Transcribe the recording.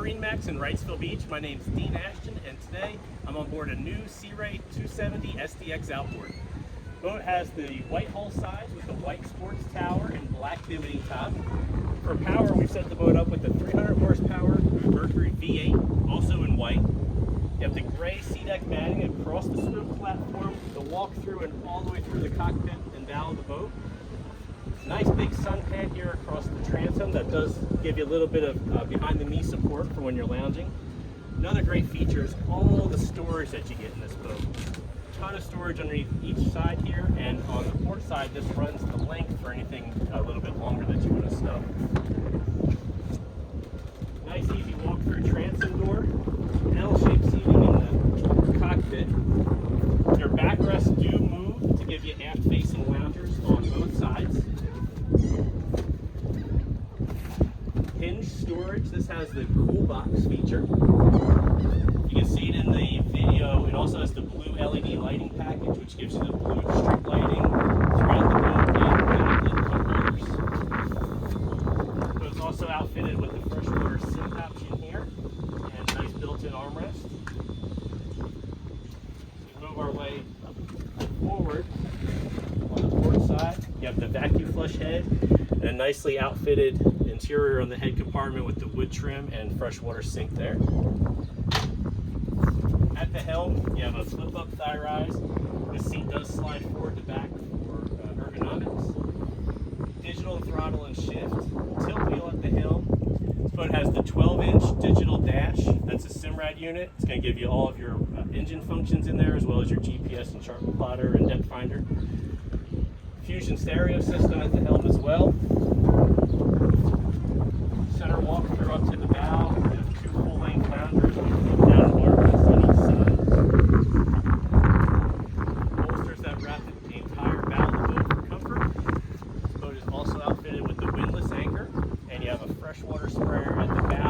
MarineMax in Wrightsville Beach. My name's Dean Ashton, and today I'm on board a new Sea Ray 270 SDX Outboard. The boat has the white hull sides with the white sports tower and black pivoting top. For power, we've set the boat up with the 300 horsepower Mercury V8, also in white. You have the gray SeaDeck matting across the swim platform, the walk-through and all the way through the cockpit and bow of the boat. Nice big sun pad here across the transom that does give you a little bit of behind the knee support for when you're lounging. Another great feature is all the storage that you get in this boat. A ton of storage underneath each side here, and on the port side this runs the length for anything a little bit longer that you want to stow. Nice easy walk through transom door, L-shaped seating in the cockpit. Your backrests do move to give you aft facing loungers on both sides. Hinge storage. This has the cool box feature. You can see it in the video. It also has the blue LED lighting package, which gives you the blue strip lighting throughout the boat and backlit key holders. So it's also outfitted with the freshwater sink option here and nice built-in armrest. We move our way forward on the port side. You have the vacuum flush head and a nicely outfitted interior on the head compartment with the wood trim and freshwater sink there. At the helm, you have a flip-up thigh rise. The seat does slide forward to back for ergonomics. Digital throttle and shift. Tilt wheel at the helm. This boat has the 12-inch digital dash. That's a SIMRAD unit. It's going to give you all of your engine functions in there, as well as your GPS and chart plotter and depth finder. Fusion stereo system at the helm as well. Center walk through up to the bow. We have two full-length loungers with down armrests on each side. Bolsters that wrap the entire bow of the boat for comfort. This boat is also outfitted with the windlass anchor, and you have a freshwater sprayer at the bow